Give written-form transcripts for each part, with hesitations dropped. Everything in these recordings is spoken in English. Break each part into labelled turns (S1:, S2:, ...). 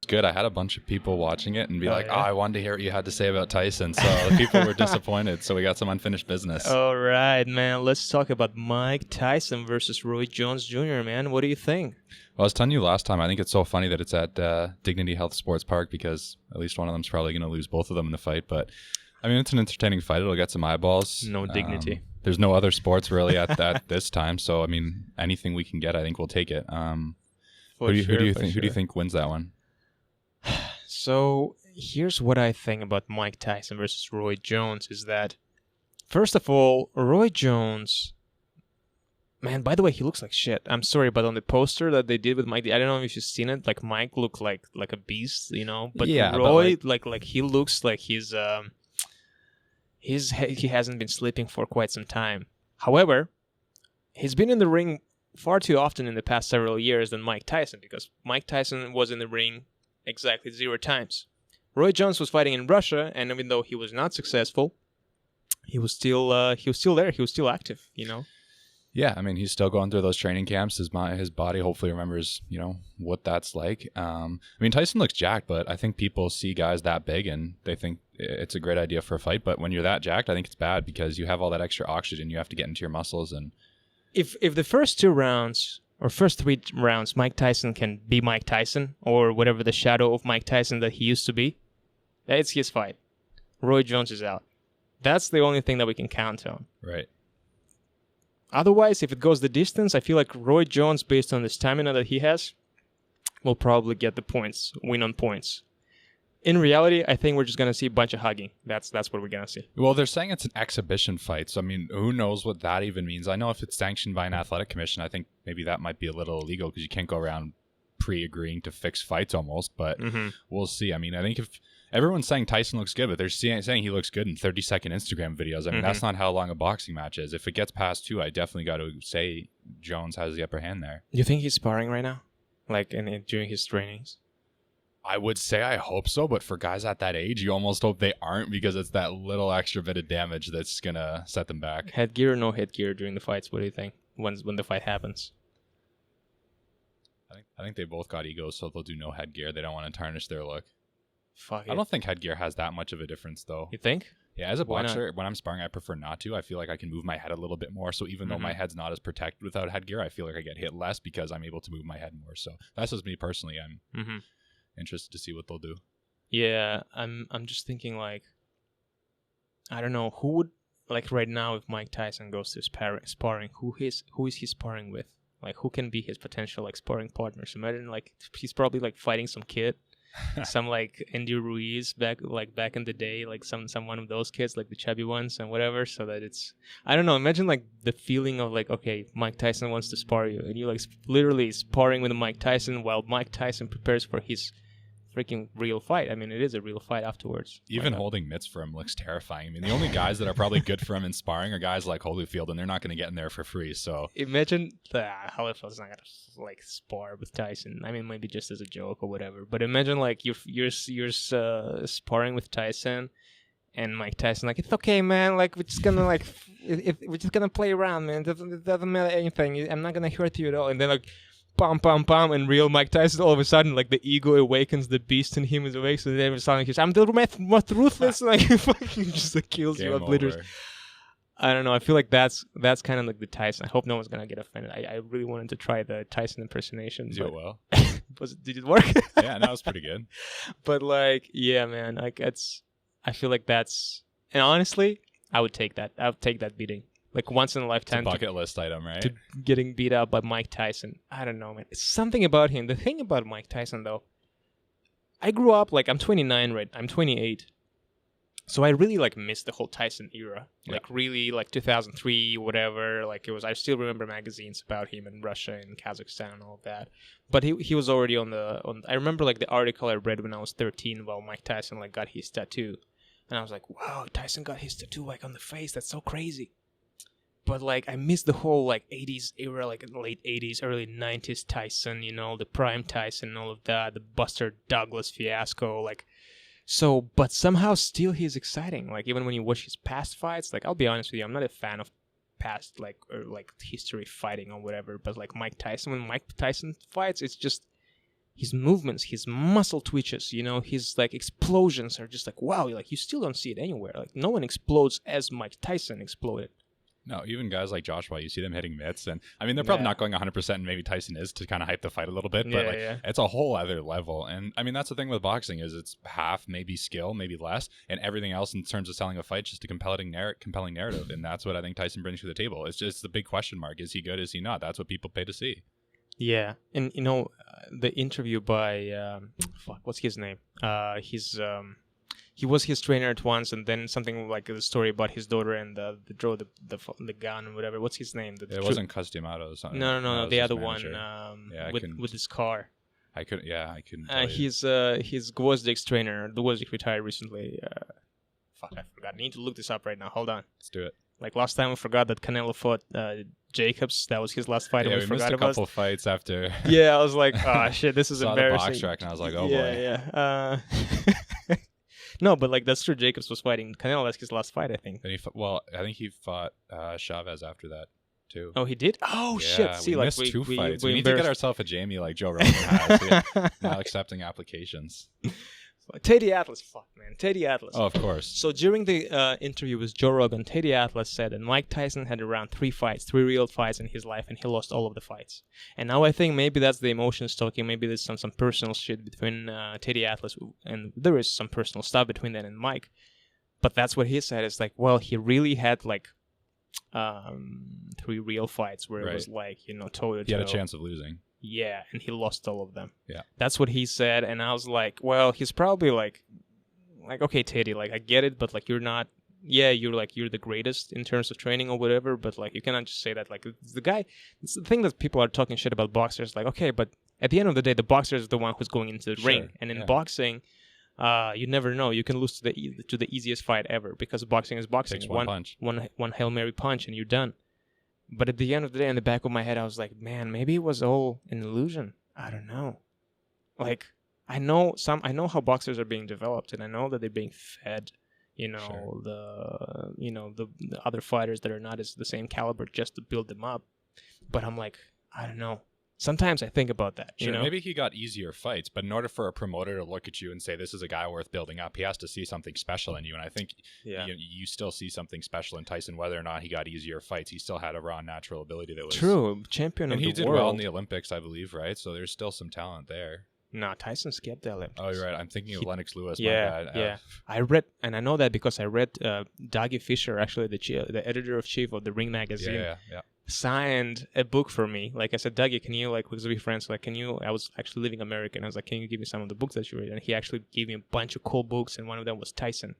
S1: looked good. I had a bunch of people watching it and be like,
S2: yeah?
S1: I wanted to hear what you had to say about Tyson. So the people were disappointed. So we got some unfinished business.
S2: All right, man. Let's talk about Mike Tyson versus Roy Jones Jr., man. What do you think?
S1: Well, I was telling you last time, I think it's so funny that it's at Dignity Health Sports Park because at least one of them's probably going to lose both of them in the fight. But, I mean, it's an entertaining fight. It'll get some eyeballs.
S2: No dignity.
S1: There's no other sports really at this time. So, I mean, anything we can get, I think we'll take it. Who do you think wins that one?
S2: So here's what I think about Mike Tyson versus Roy Jones is that, first of all, Roy Jones, man, by the way, he looks like shit. I'm sorry, but on the poster that they did with Mike, I don't know if you've seen it. Like Mike looked like a beast, you know. But
S1: yeah,
S2: Roy, but like he looks like he hasn't been sleeping for quite some time. However, he's been in the ring far too often in the past several years than Mike Tyson, because Mike Tyson was in the ring exactly 0 times. Roy Jones was fighting in Russia, and even though he was not successful, he was still there. He was still active, you know.
S1: Yeah, I mean, he's still going through those training camps. His body hopefully remembers, you know, what that's like. I mean, Tyson looks jacked, but I think people see guys that big and they think it's a great idea for a fight. But when you're that jacked, I think it's bad because you have all that extra oxygen you have to get into your muscles. And
S2: if the first 2 rounds or first 3 rounds, Mike Tyson can be Mike Tyson or whatever the shadow of Mike Tyson that he used to be, it's his fight. Roy Jones is out. That's the only thing that we can count on.
S1: Right.
S2: Otherwise, if it goes the distance, I feel like Roy Jones, based on the stamina that he has, will probably get the points, win on points. In reality, I think we're just going to see a bunch of hugging. That's what we're going to see.
S1: Well, they're saying it's an exhibition fight. So, I mean, who knows what that even means? I know if it's sanctioned by an athletic commission, I think maybe that might be a little illegal because you can't go around pre-agreeing to fix fights almost. But we'll see. I mean, I think if everyone's saying Tyson looks good, but they're saying he looks good in 30-second Instagram videos. I mean, that's not how long a boxing match is. If it gets past 2, I definitely got to say Jones has the upper hand there.
S2: You think he's sparring right now? Like during his trainings?
S1: I would say I hope so, but for guys at that age, you almost hope they aren't because it's that little extra bit of damage that's going to set them back.
S2: Headgear or no headgear during the fights? What do you think when the fight happens?
S1: I think they both got egos, so they'll do no headgear. They don't want to tarnish their look.
S2: Fuck it.
S1: I don't think headgear has that much of a difference, though.
S2: You think?
S1: Yeah, as a boxer, when I'm sparring, I prefer not to. I feel like I can move my head a little bit more. So even though my head's not as protected without headgear, I feel like I get hit less because I'm able to move my head more. So that's just me personally. I'm interested to see what they'll do.
S2: Yeah, I'm just thinking, like, I don't know, who would, like right now, if Mike Tyson goes to sparring, who is he sparring with? Like, who can be his potential, like, sparring partners? Imagine, like, he's probably, like, fighting some kid. Some like Andy Ruiz back in the day, like some one of those kids, like the chubby ones and whatever, so that it's, I don't know, imagine like the feeling of like, okay, Mike Tyson wants to spar you and you like literally sparring with Mike Tyson while Mike Tyson prepares for his freaking real fight. I mean, it is a real fight afterwards.
S1: Even holding mitts for him looks terrifying. I mean, the only guys that are probably good for him in sparring are guys like Holyfield, and they're not going to get in there for free. So
S2: imagine Holyfield's not going to like spar with Tyson. I mean, maybe just as a joke or whatever. But imagine like you're sparring with Tyson, and Mike Tyson like, it's okay, man. Like we're just gonna like we're just gonna play around, man. It doesn't matter anything. I'm not gonna hurt you at all. And then like, pam, pam, pam, and real Mike Tyson, all of a sudden, like, the ego awakens, the beast in him is awake, so then suddenly he's, I'm the most ruthless, like, fucking just like, kills you, obliterates. I don't know, I feel like that's kind of like the Tyson. I hope no one's gonna get offended. I really wanted to try the Tyson impersonation.
S1: Did it well?
S2: Did it work?
S1: Yeah, that was pretty good.
S2: But, like, yeah, man, like, I feel like that's, and honestly, I would take that. I would take that beating. Like once in a lifetime.
S1: It's a bucket list item, right?
S2: To getting beat up by Mike Tyson. I don't know, man. It's something about him. The thing about Mike Tyson, though, I grew up, like, I'm 29, right? I'm 28. So I really, like, missed the whole Tyson era.
S1: Yeah.
S2: Like, really, like, 2003, whatever. Like, it was, I still remember magazines about him in Russia and Kazakhstan and all of that. But he was already on I remember, like, the article I read when I was 13 while Mike Tyson, like, got his tattoo. And I was like, wow, Tyson got his tattoo, like, on the face. That's so crazy. But, like, I missed the whole, like, 80s era, like, late 80s, early 90s Tyson, you know, the prime Tyson and all of that, the Buster Douglas fiasco, like, so, but somehow still he's exciting. Like, even when you watch his past fights, like, I'll be honest with you, I'm not a fan of past, like, or, like, history fighting or whatever, but, like, Mike Tyson, when Mike Tyson fights, it's just, his movements, his muscle twitches, his like explosions are just like, wow, like you still don't see it anywhere. Like no one explodes as Mike Tyson exploded.
S1: No, even guys like Joshua, you see them hitting mitts, and I mean they're probably not going 100%, and maybe Tyson is to kind of hype the fight a little bit, but it's a whole other level. And I mean that's the thing with boxing is it's half maybe skill, maybe less, and everything else in terms of selling a fight just a compelling narrative, and that's what I think Tyson brings to the table. It's just the big question mark: is he good? Is he not? That's what people pay to see.
S2: Yeah, and the interview by what's his name? He was his trainer at once, and then something like the story about his daughter and the gun and whatever. What's his name?
S1: It wasn't Cus D'Amato.
S2: No, the other one. With his car.
S1: I couldn't. Yeah, I couldn't.
S2: He's Gwozdik's trainer. Gwozdzik retired recently. I forgot. I need to look this up right now. Hold on.
S1: Let's do it.
S2: Like last time, we forgot that Canelo fought Jacobs. That was his last fight.
S1: Yeah,
S2: and
S1: we missed a couple fights after.
S2: Yeah, I was like, oh shit, this is embarrassing.
S1: Saw the box track, and I was like, oh boy.
S2: Yeah. No, but like that's true. Jacobs was fighting Canelo. That's his last fight, I think.
S1: Then I think he fought Chavez after that too.
S2: Oh, he did. Oh shit! See,
S1: we missed two fights. We need to get ourselves a Jamie like Joe Rogan has. Now accepting applications.
S2: Teddy Atlas, Teddy Atlas.
S1: Oh, of course.
S2: So during the interview with Joe Rogan, Teddy Atlas said that Mike Tyson had around 3 real fights in his life, and he lost all of the fights. And now I think maybe that's the emotions talking. Maybe there's some personal shit between Teddy Atlas, and there is some personal stuff between that and Mike. But that's what he said. It's like, well, he really had like 3 real fights where it was like, toe to toe.
S1: He had a chance of losing.
S2: Yeah, and he lost all of them.
S1: Yeah.
S2: That's what he said, and I was like, well, he's probably like, okay, Teddy, like, I get it, but, like, you're not, you're the greatest in terms of training or whatever, but, like, you cannot just say that, like, it's the thing that people are talking shit about boxers, like, okay, but at the end of the day, the boxer is the one who's going into the ring, and in boxing, you never know, you can lose to the easiest fight ever, because boxing is boxing.
S1: Takes one punch.
S2: One Hail Mary punch, and you're done. But at the end of the day, in the back of my head, I was like, man, maybe it was all an illusion. I don't know. Like, I know how boxers are being developed, and I know that they're being fed, the other fighters that are not as the same caliber just to build them up. But I'm like, I don't know. Sometimes I think about that.
S1: Sure, maybe he got easier fights, but in order for a promoter to look at you and say this is a guy worth building up, he has to see something special in you. And I think you still see something special in Tyson, whether or not he got easier fights. He still had a raw natural ability that was
S2: true. Champion of the world.
S1: And he did well in the Olympics, I believe, right? So there's still some talent there.
S2: No, Tyson skipped the Olympics.
S1: Oh, you're right. I'm thinking of Lennox Lewis.
S2: Yeah,
S1: my bad.
S2: Yeah. I read, and I know that because I read Dougie Fisher, actually the editor-in-chief of the Ring magazine.
S1: Yeah.
S2: Signed a book for me. Like I said, Dougie, can you, like, because we friends, like, I was actually living in America, and I was like, can you give me some of the books that you read? And he actually gave me a bunch of cool books, and one of them was Tyson,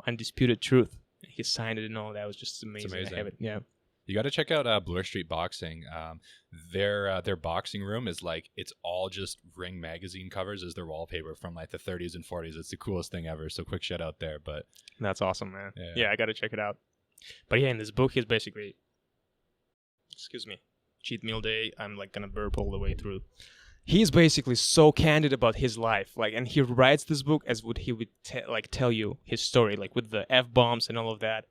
S2: Undisputed Truth. He signed it and all that. It was just amazing.
S1: It's amazing.
S2: I have it. Yeah.
S1: You got to check out Bloor Street Boxing. Their boxing room is like, it's all just Ring magazine covers as their wallpaper from like the 30s and 40s. It's the coolest thing ever. So quick shout out there. But
S2: that's awesome, man. Yeah, I got to check it out. But yeah, in this book, he's basically, excuse me, cheat meal day. I'm like gonna burp all the way through. He's basically so candid about his life, like, and he writes this book as would he would tell you his story, like with the F-bombs and all of that.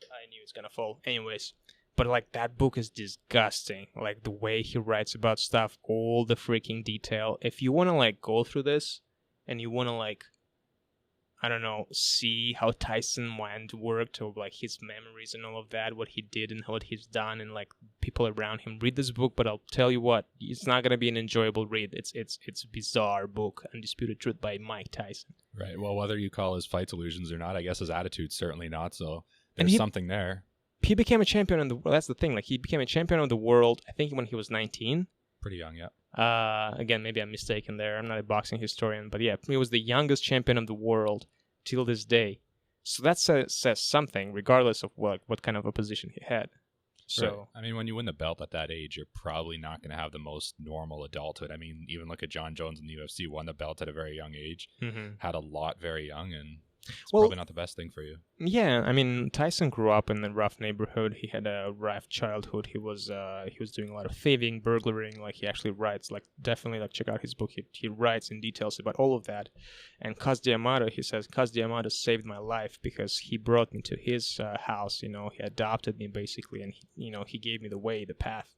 S2: I knew it's gonna fall. Anyways, but like that book is disgusting. Like the way he writes about stuff, all the freaking detail. If you wanna like go through this, and you wanna like, I don't know, see how Tyson mind worked, or like his memories and all of that, what he did and what he's done, and like people around him, read this book. But I'll tell you what, it's not gonna be an enjoyable read. It's a bizarre book, Undisputed Truth by Mike Tyson.
S1: Right. Well, whether you call his fights illusions or not, I guess his attitude's certainly not. So there's something there.
S2: He became a champion in the world. That's the thing. Like he became a champion of the world, I think, when he was 19.
S1: Pretty young, yeah.
S2: Again, maybe I'm mistaken there. I'm not a boxing historian, but yeah, he was the youngest champion of the world till this day. So that says something, regardless of what kind of a position he had. So
S1: right. I mean, when you win the belt at that age, you're probably not going to have the most normal adulthood. I mean, even look at John Jones in the UFC, won the belt at a very young age, had a lot very young, and it's probably not the best thing for you. Yeah,
S2: I mean, Tyson grew up in a rough neighborhood. He had a rough childhood. He was doing a lot of thieving, burglaring. Like, he actually writes, like, definitely, like, check out his book. He writes in details about all of that. And Cus D'Amato, he says, Cus D'Amato saved my life because he brought me to his house. You know, he adopted me basically, and he gave me the way, the path.